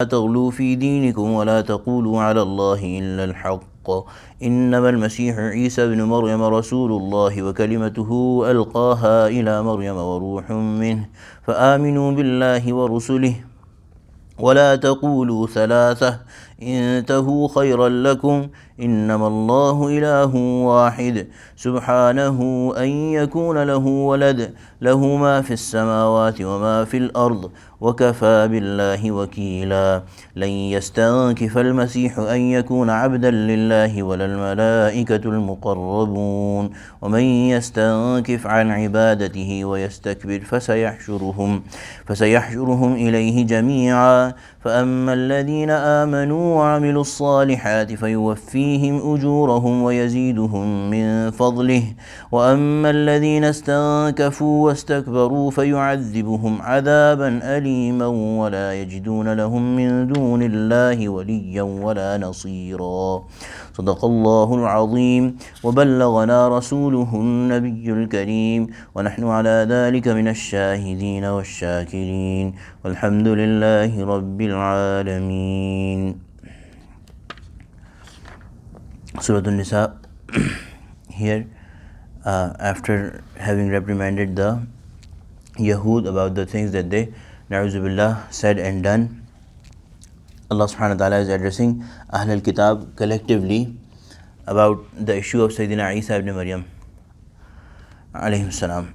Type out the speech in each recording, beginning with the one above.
لا تغلوا في دينكم ولا تقولوا على الله إلا الحق إنما المسيح عيسى بن مريم رسول الله وكلمته ألقاها إلى مريم وروح منه فآمنوا بالله ورسله ولا تقولوا ثلاثة انتهوا خيرا لكم إنما الله إله واحد سبحانه أن يكون له ولد له ما في السماوات وما في الأرض وكفى بالله وكيلا لن يستنكف المسيح أن يكون عبدا لله ولا الملائكة المقربون ومن يستنكف عن عبادته ويستكبر فسيحشرهم إليه جميعا فأما الذين آمنوا وعملوا الصالحات فيوفيهم أجورهم ويزيدهم من فضله وأما الذين استنكفوا واستكبروا فيعذبهم عذابا أليما ولا يجدون لهم من دون الله وليا ولا نصيرا صدق الله العظيم وبلغنا رسوله النبي الكريم ونحن على ذلك من الشاهدين والشاكرين والحمد لله رب العالمين. Surah Nisa. Here, after having reprimanded the Yahud about the things that they, na'uzubillah, said and done, Allah subhanahu wa ta'ala is addressing Ahl al-Kitab collectively about the issue of Sayyidina Isa ibn Maryam alayhi salam.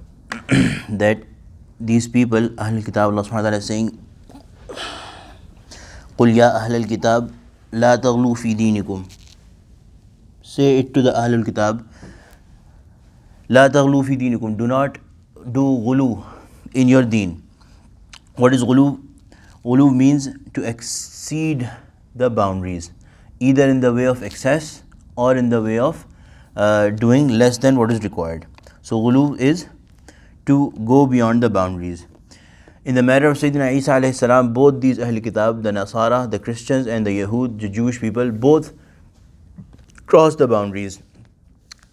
That these people, Ahl al-Kitab, Allah subhanahu wa ta'ala is saying, قُلْ يَا أَهْلَ الْكِتَابِ لَا تَغْلُوا فِي دِينِكُمْ. Say it to the Ahl al-Kitab, لَا تَغْلُوا فِي دِينِكُمْ. Do not do ghulu in your deen. What is ghulu? Ghulu means to exceed the boundaries, either in the way of excess or in the way of doing less than what is required. So ghulu is to go beyond the boundaries. In the matter of Sayyidina Isa alayhi salam, both these Ahl Kitab, the Nasara, the Christians and the Yahud, the Jewish people, both crossed the boundaries.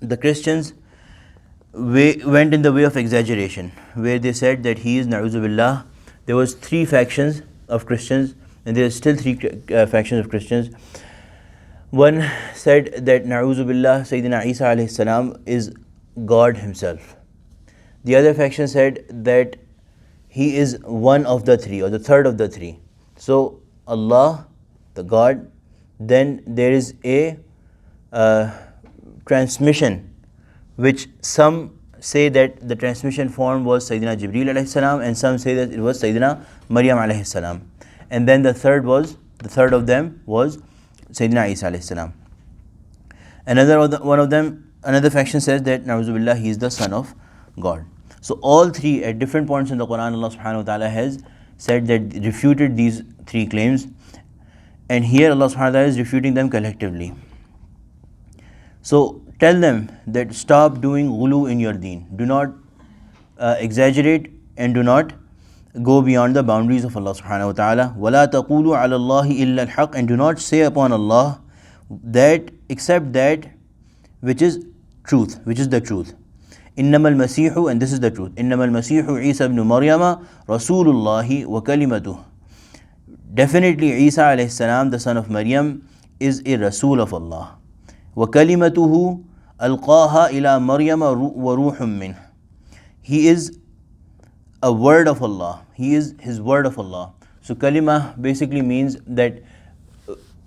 The Christians went in the way of exaggeration, where they said that he is na'uzubillah. There was 3 factions of Christians, and there are still 3 factions of Christians. One said that na'uzubillah, Sayyidina Isa alayhi salam is God himself. The other faction said that he is one of the 3 or the third of the 3. So Allah, the God, then there is a transmission, which some say that the transmission form was Sayyidina Jibreel alayhi salam, and some say that it was Sayyidina Maryam alayhi salam. And then the third of them was Sayyidina Isa alayhi salam. Another faction says that na'uzubillah, he is the son of God. So all 3 at different points in the Quran, Allah subhanahu wa ta'ala has said that, refuted these 3 claims, and here Allah subhanahu wa ta'ala is refuting them collectively. So tell them that stop doing ghulu in your deen. Do not exaggerate and do not go beyond the boundaries of Allah subhanahu wa ta'ala. وَلَا تَقُولُوا عَلَى اللَّهِ إِلَّا الْحَقِّ. And do not say upon Allah that except that which is truth, which is the truth. إِنَّمَا الْمَسِيحُ, and this is the truth. إِنَّمَا الْمَسِيحُ عِيسَى ibn Maryam رَسُولُ اللَّهِ وَكَلِمَتُهُ. Definitely Isa alayhi salam, the son of Maryam, is a Rasul of Allah. وَكَلِمَتُهُ أَلْقَاهَا إِلَى مَرْيَمَ وَرُوحٌ مِّنْهُ. He is a word of Allah. He is his word of Allah. So kalima basically means that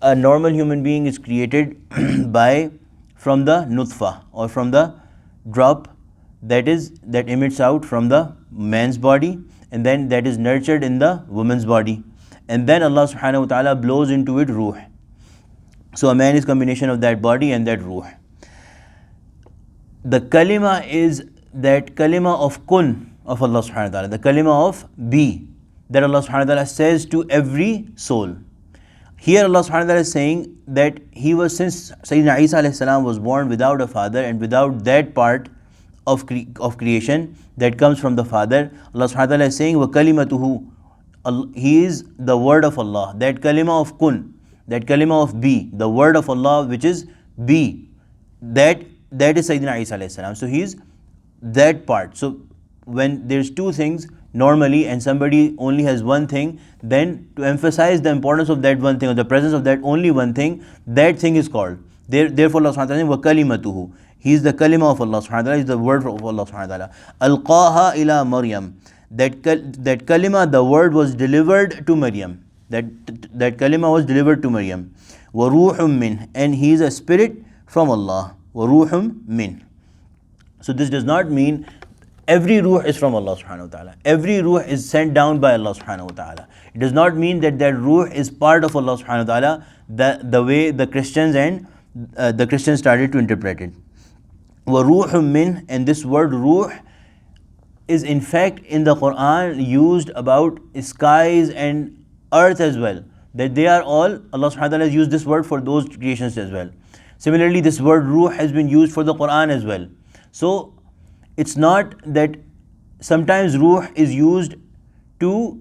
a normal human being is created from the nutfa, or from the drop that emits out from the man's body, and then that is nurtured in the woman's body, and then Allah subhanahu wa ta'ala blows into it ruh. So a man is combination of that body and that ruh. The kalima is that kalima of kun of Allah subhanahu wa ta'ala, the kalima of be, that Allah subhanahu wa ta'ala says to every soul. Here Allah subhanahu wa ta'ala is saying that he was, since Sayyidina Isa alayhi salam was born without a father and without that part of creation that comes from the father, Allah subhanahu wa ta'ala is saying وَكَلِمَتُهُ, he is the word of Allah, that kalima of kun, that kalima of be, the word of Allah which is be, that is Sayyidina Isa alayhi salam. So he is that part. So when there's 2 things, normally and somebody only has one thing, then to emphasize the importance of that one thing or the presence of that only one thing, that thing is called. Therefore Allah subhanahu wa ta'ala says, وَكَلِمَتُهُ, He is the kalima of Allah subhanahu wa ta'ala, is the word of Allah subhanahu wa ta'ala. Alqaha ila Maryam, that kalima, the word was delivered to Maryam. That kalima was delivered to Maryam. وَرُوحٌ min, and he is a spirit from Allah. وَرُوحٌ min. So this does not mean every ruh is from Allah subhanahu wa ta'ala. Every ruh is sent down by Allah subhanahu wa ta'ala. It does not mean that that ruh is part of Allah subhanahu wa ta'ala, the way the Christians started to interpret it. وَرُوحٌ min, and this word ruh is in fact in the Quran used about skies and earth as well. That they are all, Allah subhanahu wa ta'ala has used this word for those creations as well. Similarly, this word ruh has been used for the Quran as well. So it's not that sometimes ruh is used to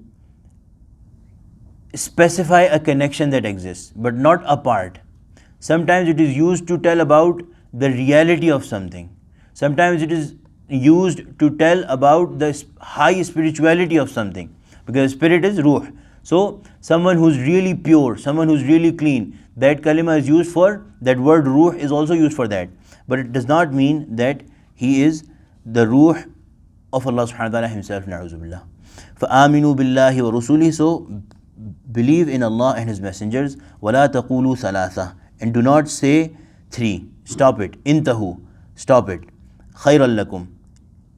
specify a connection that exists, but not a part. Sometimes it is used to tell about the reality of something. Sometimes it is used to tell about the high spirituality of something, because spirit is ruh. So someone who's really pure, someone who's really clean, that kalima is used for, that word ruh is also used for that. But it does not mean that he is the ruh of Allah subhanahu wa ta'ala himself, na'uzu billah. فَآمِنُوا بِاللَّهِ وَرُسُولِهِ, so believe in Allah and His messengers. وَلَا تَقُولُوا ثَلَاثَةً, and do not say three. Stop it. Intahu, stop it. خَيْرًا لَكُمْ,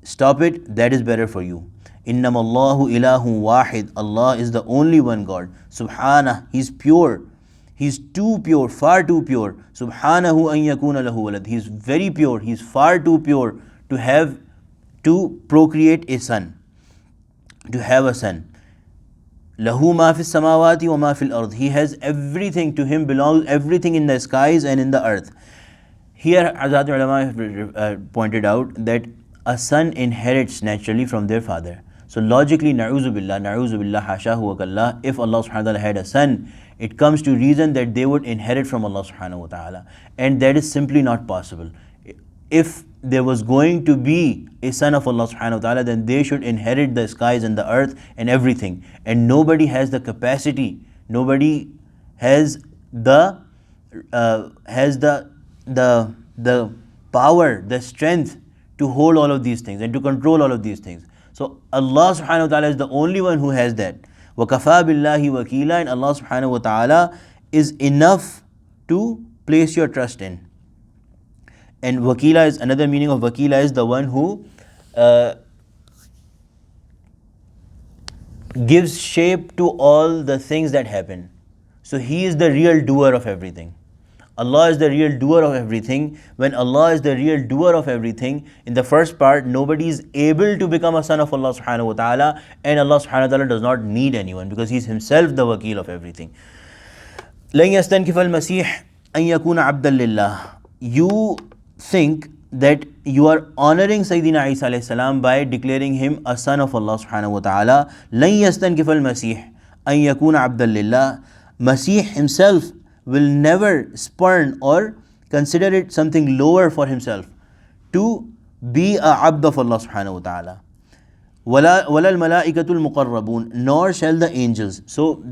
stop it, that is better for you. إِنَّمَا اللَّهُ إِلَهٌ وَاحِدٌ, Allah is the only one God. Subhanah, He's pure. He's too pure, far too pure. Subhanahu an yakuna lahu walad. He's very pure. He's far too pure to procreate a son, to have a son. Lahu ma fis samawati wa ma fil ard. He has everything, to him belongs everything in the skies and in the earth. Here, Hazrat ulama have pointed out that a son inherits naturally from their father. So logically, na'uzu billah, hashahu wa kallah, if Allah subhanahu wa ta'ala had a son, it comes to reason that they would inherit from Allah subhanahu wa ta'ala. And that is simply not possible. If there was going to be a son of Allah subhanahu wa ta'ala, then they should inherit the skies and the earth and everything. And nobody has the capacity, nobody has the power, the strength to hold all of these things and to control all of these things. So Allah subhanahu wa ta'ala is the only one who has that. وَكَفَى بِاللَّهِ وَكِيلًا, and Allah subhanahu wa ta'ala is enough to place your trust in. And wakila is, another meaning of wakila is the one who gives shape to all the things that happen. So He is the real doer of everything. Allah is the real doer of everything. When Allah is the real doer of everything, in the first part, nobody is able to become a son of Allah subhanahu wa ta'ala, and Allah subhanahu wa ta'ala does not need anyone because He is Himself the wakil of everything. لَن يَسْتَنْكِفَ الْمَسِيحِ أَن يَكُونَ عَبْدًا لِلَّهِ. You think that you are honoring Sayyidina Isa alayhi salam by declaring him a son of Allah subhanahu wa ta'ala. لَن يَسْتَنْكِفَ الْمَسِيحِ أَن يَكُونَ عَبْدًا لِلَّهِ. Masih himself will never spurn or consider it something lower for himself to be a abd of Allah subhanahu wa ta'ala. وَلَا الْمَلَائِكَةُ الْمُقَرَّبُونَ, nor shall the angels. So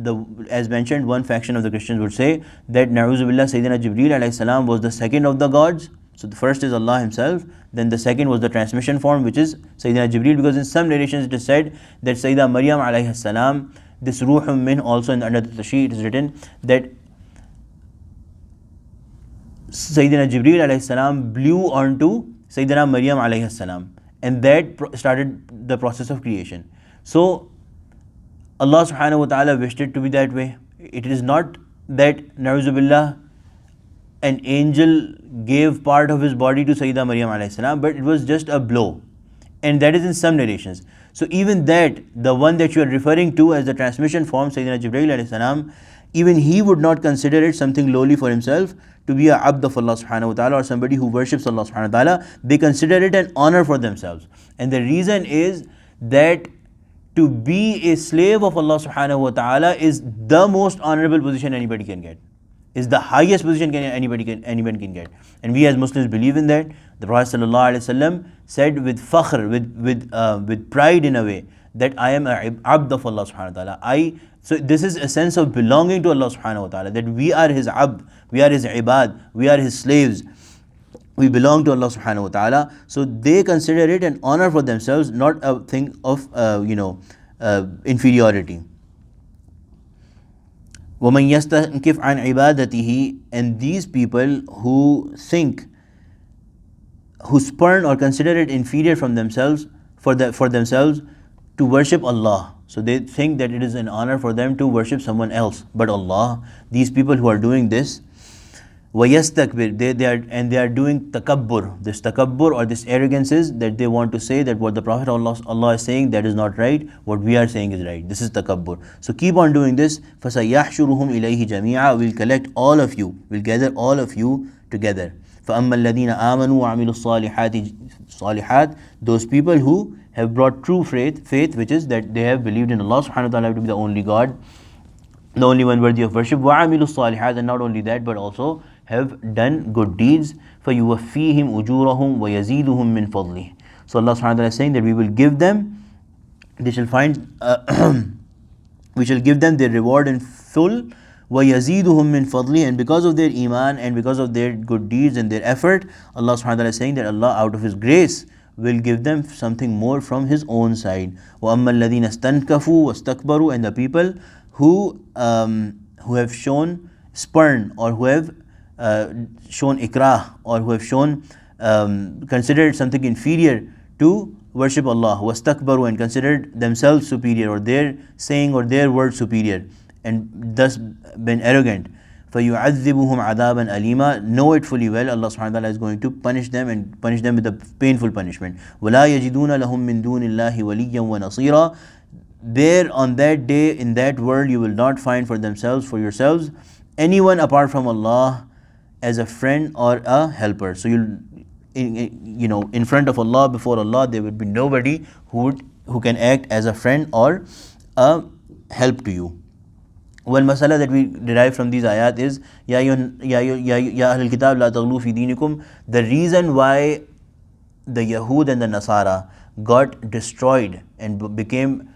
as mentioned, one faction of the Christians would say that na'uzu billah, Sayyidina Jibreel alayhi salam was the second of the gods. So the first is Allah Himself, then the second was the transmission form, which is Sayyidina Jibreel, because in some narrations it is said that Sayyidina Maryam alayhi salam, this ruhum min, also under the tashri it is written that Sayyidina Jibreel alayhi salam blew onto Sayyidina Maryam alayhi salam, and that started the process of creation. So Allah subhanahu wa ta'ala wished it to be that way. It is not that na'uzu billah an angel gave part of his body to Sayyidina Maryam alayhi salam, but it was just a blow, and that is in some narrations. So even that, the one that you are referring to as the transmission form, Sayyidina Jibreel alayhi salam, even he would not consider it something lowly for himself to be a abd of Allah subhanahu wa ta'ala, or somebody who worships Allah subhanahu wa ta'ala. They consider it an honor for themselves. And the reason is that to be a slave of Allah subhanahu wa ta'ala is the most honorable position anybody can get, is the highest position anyone can get. And we as Muslims believe in that. The Prophet ﷺ said with fakhr, with pride in a way, that I am a abd of Allah subhanahu wa ta'ala. So this is a sense of belonging to Allah subhanahu wa ta'ala, that we are His abd, we are His ibad, we are His slaves, we belong to Allah subhanahu wa ta'ala. So they consider it an honor for themselves, not a thing of inferiority. وَمَنْ يَسْتَنْكِفْ عَنْ عِبَادَتِهِ, and these people who spurn or consider it inferior from themselves, for themselves to worship Allah. So they think that it is an honor for them to worship someone else but Allah. These people who are doing this, وَيَسْتَكْبِرْ, they are doing takabbur. This takabbur or this arrogance is that they want to say that what the Prophet Allah is saying, that is not right, what we are saying is right. This is takabbur. So keep on doing this. فَسَيَحْشُرُهُمْ إِلَيْهِ جَمِيعًا, we'll collect all of you, we'll gather all of you together. فَأَمَّا الَّذِينَ آمَنُوا وَعَمِلُوا الصَّالِحَاتِ, those people who have brought true faith, which is that they have believed in Allah subhanahu wa ta'ala to be the only God, the only one worthy of worship, وَعَمِلُوا الصَّالِحَاتِ, and not only that but also have done good deeds, فَيُوَفِّيهِمْ أُجُورَهُمْ وَيَزِيدُهُمْ مِنْ فَضْلِهِ. So Allah subhanahu wa ta'ala is saying that we will give them, they shall find, we shall give them their reward in full, وَيَزِيدُهُمْ مِنْ فَضْلِهِ, and because of their iman and because of their good deeds and their effort, Allah subhanahu wa ta'ala is saying that Allah out of His grace will give them something more from His own side. وَأَمَّا الَّذِينَ اسْتَنْكَفُوا وَاسْتَكْبَرُوا, and the people who have shown spurn, or who have shown ikrah, or who have shown considered something inferior to worship Allah, wastakbaru, and considered themselves superior, or their saying or their word superior, and thus been arrogant. فَيُعَذِّبُهُمْ عَذَابًا أَلِيمًا, know it fully well, Allah subhanahu wa ta'ala is going to punish them, and punish them with a painful punishment. وَلَا يَجِدُونَ لَهُم مِّن دُونِ اللَّهِ وَلِيًّا وَنَصِيرًا, there on that day, in that world, you will not find for yourselves anyone apart from Allah as a friend or a helper. So in front of Allah, before Allah, there would be nobody who can act as a friend or a help to you. One masala that we derive from these ayat is Ya Ahlul Kitab la taghlu fi dinikum. The reason why the Yahud and the Nasara got destroyed and became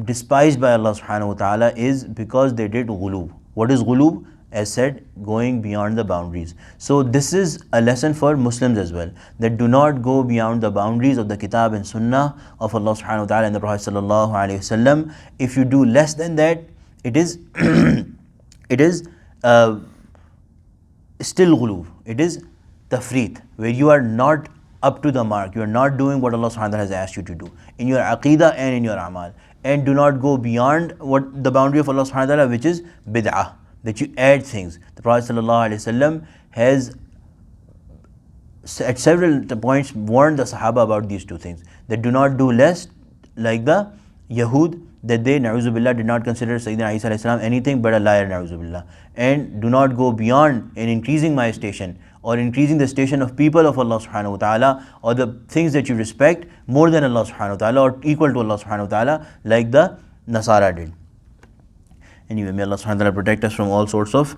despised by Allah subhanahu wa ta'ala is because they did ghulub. What is ghulub? As said, going beyond the boundaries. So this is a lesson for Muslims as well, that do not go beyond the boundaries of the Kitab and Sunnah of Allah subhanahu wa ta'ala and the Prophet sallallahu alaihi wasallam. If you do less than that, it is still ghulub. It is tafreet, where you are not up to the mark, you are not doing what Allah subhanahu wa ta'ala has asked you to do in your aqeedah and in your amal. And do not go beyond what the boundary of Allah subhanahu wa ta'ala, which is bid'ah, that you add things. The Prophet sallallahu alaihi wasallam has at several points warned the Sahaba about these two things, that do not do less like the Yahud, that they, na'uzu billah, did not consider Sayyidina Isa alayhi salam anything but a liar, na'uzu billah. And do not go beyond in increasing my station, or increasing the station of people of Allah subhanahu wa ta'ala, or the things that you respect more than Allah subhanahu wa ta'ala, or equal to Allah subhanahu wa ta'ala, like the Nasara did. Anyway, may Allah subhanahu wa ta'ala protect us from all sorts of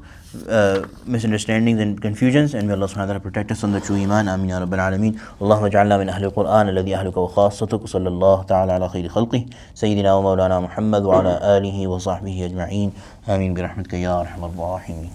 misunderstandings and confusions, and may Allah subhanahu wa ta'ala protect us on the true iman. Ameen ya Rabbil Alameen. Allahumma ja'alna min ahli al-Qur'an alladhi ahluka wa khassatuk. Sallallahu ta'ala ala khayri khalqih Sayyidina wa Mawlana Muhammad wa ala alihi wa sahbihi ajma'een. Ameen bi rahmatika ya arhamar rahimin.